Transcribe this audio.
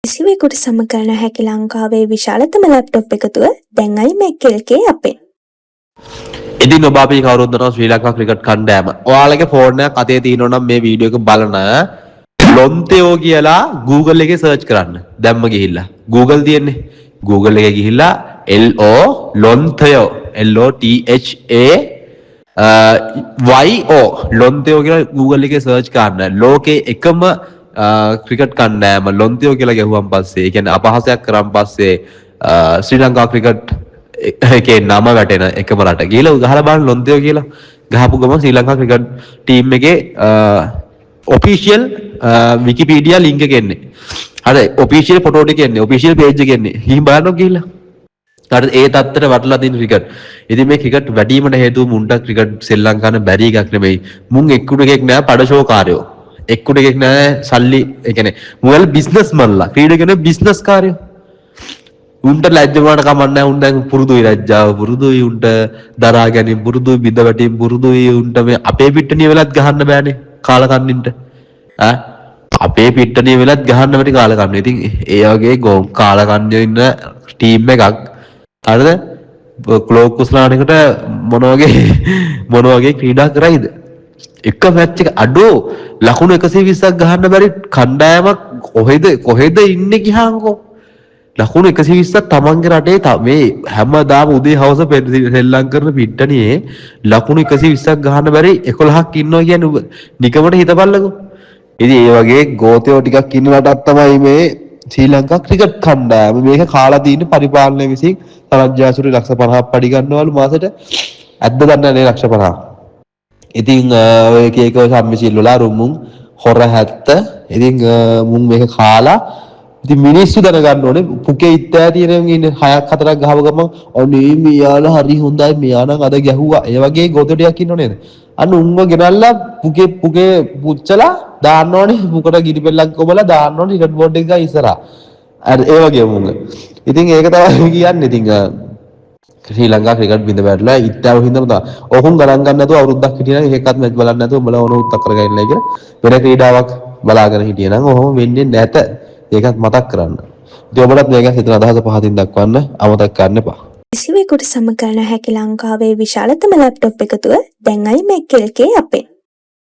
කිසිවෙකුට සම කරන හැකි ලංකාවේ විශාලතම ලැප්ටොප් එකතුව දැන් iMac LK අපෙන්. ඉතින් ඔබ අපි කවුරුත් දන්නවා ශ්‍රී ලංකා ක්‍රිකට් කණ්ඩායම. ඔයාලගේ ෆෝන් එකක් අතේ තියෙනවා නම් මේ වීඩියෝ එක බලන ලොන්තයෝ කියලා Google එකේ සර්ච් කරන්න. දැම්ම ගිහිල්ලා. Google තියෙන්නේ. Google එකේ ගිහිල්ලා LO ලොන්තයෝ LOTHA ලොන්තයෝ කියලා Google එකේ සර්ච් කරන්න. ලෝකේ එකම ක්‍රිකට් කණ්ඩායම ලොන්තයෝ කියලා ගැහුවම් පස්සේ, ඒ කියන්නේ අපහාසයක් කරන් පස්සේ ශ්‍රී ලංකා ක්‍රිකට් එකේ නම වැටෙන එකම රට ගිහලා ගහලා බලන්න ලොන්තයෝ කියලා ගහපු ගමන් ශ්‍රී ලංකා ක්‍රිකට් ටීම් එකේ ඔෆිෂියල් විකිපීඩියා ලින්ක් එක එන්නේ. හරි ඔෆිෂියල් ෆොටෝ ටික එන්නේ. ඔෆිෂියල් පේජ් එක එන්නේ. ගිහින් බලන්න ගිහලා. හරි ඒ තත්ත්වයට වටලා තියෙන ක්‍රිකට්. ඉතින් මේ ක්‍රිකට් වැඩිවීමට හේතුව මුන්ට ක්‍රිකට් සෙල්ලම් කරන්න බැරි එකක් නෙමෙයි. මුන් එක්කුණෙක් නෑ පඩශෝකාරයෝ. එක්කුණෙක් නෑ සල්ලි ඒ කියන්නේ මුවල් බිස්නස්මන්ලා. ක්‍රීඩකයෝ බිස්නස් කාර්යෝ. උන්ට ලැජ්ජ වුණාට කමක් නැහැ. උන් දැන් පුරුදුයි ලැජ්ජාව පුරුදුයි උන්ට දරා ගැනීම පුරුදුයි බිඳ වැටීම පුරුදුයි උන්ට මේ අපේ පිට්ටනිය වෙලත් ගහන්න බෑනේ කාලකන්නින්ට අපේ පිට්ටනිය වෙලත් ගහන්න බැරි කාලකන්නිය. ඉතින් ඒ වගේ ගෝම් කාලකන්නිය ඉන්න ටීම් එකක් හරිද ක්ලෝක් කුස්ලානකට මොන වගේ ක්‍රීඩා කරයිද එක මැච් එක අඩෝ ලකුණු 120ක් ගහන්න බැරි කණ්ඩායමක් කොහෙද ඉන්නේ කියාංකෝ. ලකුණු 120ක් තමන්ගේ රටේ මේ හැමදාම උදේ හවස සෙල්ලම් කරන පිට්ටනියේ ලකුණු 120ක් ගහන්න බැරි 11ක් ඉන්නවා කියන්නේ නිකමට හිතපල්ලකෝ. ඉතින් ඒ වගේ ගෝතයෝ ටිකක් ඉන්න රටක් තමයි මේ ශ්‍රී ලංකා ක්‍රිකට් කණ්ඩායම. මේක කාලා තියෙන පරිපාලනය විසින් තරජ්ජාසුරු ලක්ෂ 50ක් පඩි ගන්නවලු මාසෙට. ඇද්ද දන්නේ නැහැ ලක්ෂ 50ක්. ඉතින් ඔය එක සම්මිසිල් වල රුමුන් හොර 70. ඉතින් මුන් මේක කාලා ඉතින් මිනිස්සු දැනගන්න ඕනේ පුකේ ඉත්තෑ තියෙන ඉන්නේ 6ක් 4ක් ගහව ගමන් අනේ මෙයාලා හරි හොඳයි මෙයා නම් අද ගැහුවා. ඒ වගේ ගොතෝ ටිකක් ඉන්නෝ නේද? අන්න උන්ව ගෙනල්ලා පුකේ පුච්චලා දාන්න ඕනේ. පුකට ගිරිපෙල්ලක් කොබලා දාන්න ඕනේ ක්‍රිකට් බෝඩ් එක ඉස්සරහා. ඒ වගේ මුංග. ඉතින් ඒක තමයි කියන්නේ. ඉතින් ශ්‍රී ලංකා ක්‍රිකට් බිඳ වැටලා ඉත්තව හින්දාම තමයි. ඔහුන් ගණන් ගන්න නැතුව අවුරුද්දක් හිටියනම් එකක්වත් මැච් බලන්න නැතුව උඹලා ඕන උත්තර කරගන්නයි කියලා වෙන ක්‍රීඩාවක් බලාගෙන හිටියනම් ඔහොම වෙන්නේ නැත. ඒකත් මතක් කරන්න. ඉතින් ඔබලත් මේක හිතන අදහස පහතින් දක්වන්න අමතක කරන්න එපා. කිසිවෙකුට සම කරන හැකි ලංකාවේ විශාලතම ලැප්ටොප් එකතුව දැන් iMac LK අපෙන්.